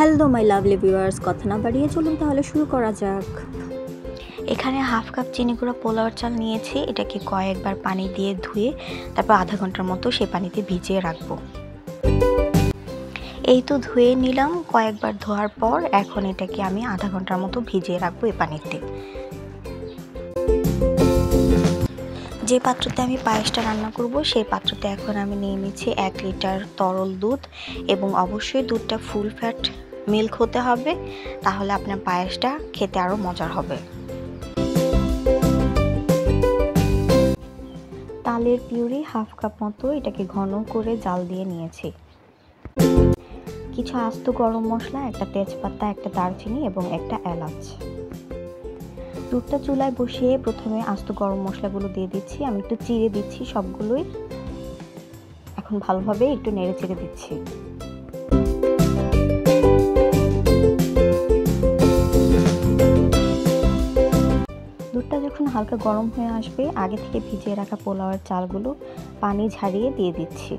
Hello my lovely viewers, কথা না বাড়িয়ে চলুন তাহলে শুরু করা যাক। এখানে হাফ কাপ চিনি গুঁড়া পোলাওর চাল নিয়েছি। এটাকে কয়েকবার পানি দিয়ে ধুয়ে তারপর আধা ঘন্টার মতো সেই পানিতে ভিজিয়ে রাখবো। এই তো ধুয়ে নিলাম কয়েকবার ধোয়ার পর। এখন এটাকে আমি আধা ঘন্টার মতো ভিজিয়ে রাখবো এই পানিতে। যে পাত্রতে আমি পায়েসটা রান্না করব সেই পাত্রতে এখন আমি নিয়ে নিচ্ছি 1 লিটার তরল দুধ, এবং অবশ্যই দুধটা ফুল ফ্যাট মিল্ক হতে হবে, তাহলে আপনার পায়েসটা খেতে আরও মজার হবে। তালের পিউরি হাফ কাপ মতো, এটাকে ঘন করে জাল দিয়ে নিয়েছি। কিছু আস্ত গরম মশলা, একটা তেজপাতা, একটা দারচিনি এবং একটা এলাচ। দুধটা চুলায় বসিয়ে প্রথমে আস্ত গরম মশলাগুলো দিয়ে দিচ্ছি। আমি একটু চিড়ে দিচ্ছি সবগুলোই। এখন ভালোভাবে একটু নেড়ে চেড়ে দিচ্ছি। দুধটা যখন হালকা গরম হয়ে আসবে, আগে থেকে ভিজিয়ে রাখা পোলাওয়ের চালগুলো পানি ঝারিয়ে দিয়ে দিচ্ছি।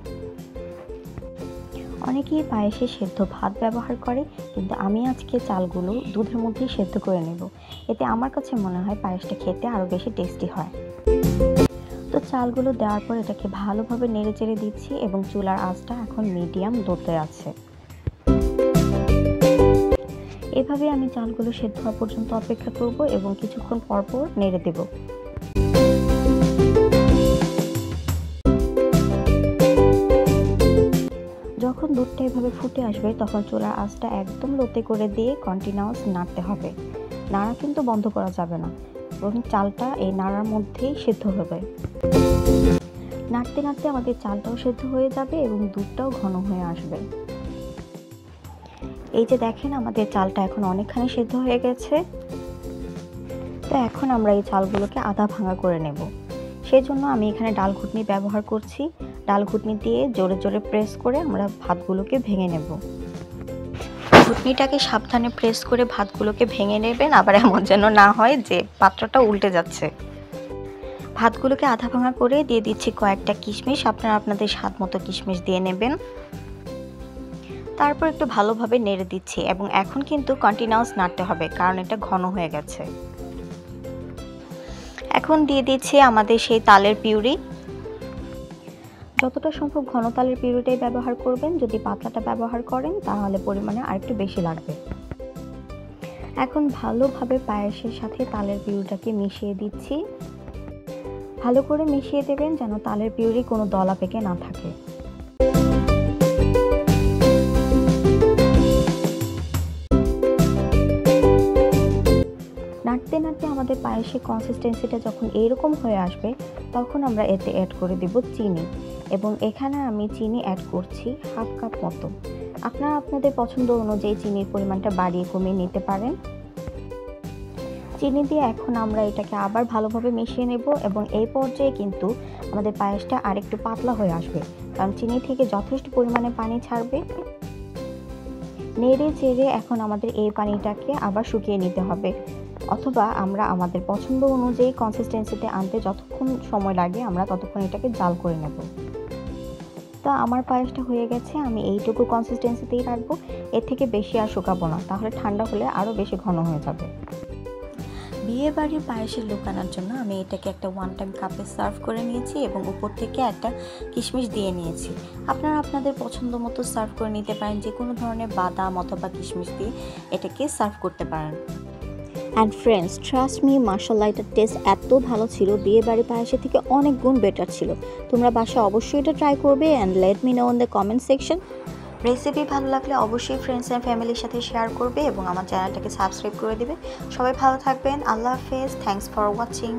অনেকেই পায়েসে সেদ্ধ ভাত ব্যবহার করে, কিন্তু আমি আজকে চালগুলো দুধের মধ্যেই সেদ্ধ করে নেব। এতে আমার কাছে মনে হয় পায়েসটা খেতে আরও বেশি টেস্টি হয়। তো চালগুলো দেওয়ার পর এটাকে ভালোভাবে নেড়ে চেড়ে দিচ্ছি, এবং চুলার আঁচটা এখন মিডিয়াম লোতে আছে। এভাবে আমি চালগুলো সেদ্ধ হওয়া পর্যন্ত অপেক্ষা করব এবং কিছুক্ষণ পর পর নেড়ে দেব। যখন দুধটা এভাবে ফুটে আসবে তখন চুলার আঁচটা একদম লোতে করে দিয়ে কন্টিনিউয়াস নাড়তে হবে। নাড়া কিন্তু বন্ধ করা যাবে না, এবং চালটা এই নাড়ার মধ্যেই সেদ্ধ হবে। নাড়তে নাড়তে আমাদের চালটাও সেদ্ধ হয়ে যাবে এবং দুধটাও ঘন হয়ে আসবে। এই যে দেখেন, আমাদের চালটা এখন অনেকখানি সেদ্ধ হয়ে গেছে। তো এখন আমরা এই চালগুলোকে আধা ভাঙা করে নেব। সেই জন্য আমি এখানে ডাল ঘুটনি ব্যবহার করছি। ডাল ঘুটনি দিয়ে জোরে জোরে প্রেস করে আমরা ভাতগুলোকে ভেঙে নেব। ঘুটনিটাকে সাবধানে প্রেস করে ভাতগুলোকে ভেঙে নেবেন, আবার এমন যেন না হয় যে পাত্রটা উল্টে যাচ্ছে। ভাতগুলোকে আধা ভাঙা করে দিয়ে দিচ্ছি কয়েকটা কিশমিশ। আপনারা আপনাদের স্বাদ মতো কিশমিশ দিয়ে নেবেন। তারপর একটু ভালোভাবে নেড়ে দিচ্ছি, এবং এখন কিন্তু কন্টিনিউয়াস নাড়তে হবে কারণ এটা ঘন হয়ে গেছে। এখন দিয়ে দিচ্ছি আমাদের সেই তালের পিউরি। যতটা সম্ভব ঘন তালের পিউরিটাই ব্যবহার করবেন। যদি পাতলাটা ব্যবহার করেন তাহলে পরিমাণে আরেকটু বেশি লাগবে। এখন ভালোভাবে পায়েসের সাথে তালের পিউরিটাকে মিশিয়ে দিচ্ছি। ভালো করে মিশিয়ে দেবেন যেন তালের পিউরি কোনো দলা পেকে না থাকে। নাড়তে নাড়তে আমাদের পায়েসের কনসিস্টেন্সিটা যখন এইরকম হয়ে আসবে তখন আমরা এতে অ্যাড করে দেব চিনি, এবং এখানে আমি চিনি অ্যাড করছি হাফ কাপ মতো। আপনারা আপনাদের পছন্দ অনুযায়ী চিনির পরিমাণটা বাড়িয়ে কমিয়ে নিতে পারেন। চিনি দিয়ে এখন আমরা এটাকে আবার ভালোভাবে মিশিয়ে নেব, এবং এই পর্যায়ে কিন্তু আমাদের পায়েসটা আরেকটু পাতলা হয়ে আসবে, কারণ চিনি থেকে যথেষ্ট পরিমাণে পানি ছাড়বে। নেড়ে চেড়ে এখন আমাদের এই পানিটাকে আবার শুকিয়ে নিতে হবে, অথবা আমরা আমাদের পছন্দ অনুযায়ী কনসিস্টেন্সিতে আনতে যতক্ষণ সময় লাগে আমরা ততক্ষণ এটাকে জাল করে নেব। তো আমার পায়েসটা হয়ে গেছে, আমি এইটুকু কনসিস্টেন্সিতেই রাখবো। এর থেকে বেশি আর শুকাবো না, তাহলে ঠান্ডা হলে আরও বেশি ঘন হয়ে যাবে। বিয়ে বাড়ির পায়েসের লুক আনার জন্য আমি এটাকে একটা 1 টাইম কাপে সার্ভ করে নিয়েছি, এবং উপর থেকে একটা কিশমিশ দিয়ে নিয়েছি। আপনারা আপনাদের পছন্দ মতো সার্ভ করে নিতে পারেন। যে কোনো ধরনের বাদাম অথবা কিশমিশ দিয়ে এটাকে সার্ভ করতে পারেন। অ্যান্ড ফ্রেন্ডস, ট্রাস্ট মি, মাশাআল্লাহ এটার টেস্ট এত ভালো ছিল, বিয়ে বাড়ির পায়েসের থেকে অনেক গুণ বেটার ছিল। তোমরা বাসায় অবশ্যই এটা ট্রাই করবে, and let me no in the comment section. Recipe ভালো লাগলে অবশ্যই ফ্রেন্ডস অ্যান্ড ফ্যামিলির সাথে শেয়ার করবে, এবং আমার চ্যানেলটাকে সাবস্ক্রাইব করে দেবে। সবাই ভালো থাকবেন। আল্লাহ হাফেজ। Thanks for watching.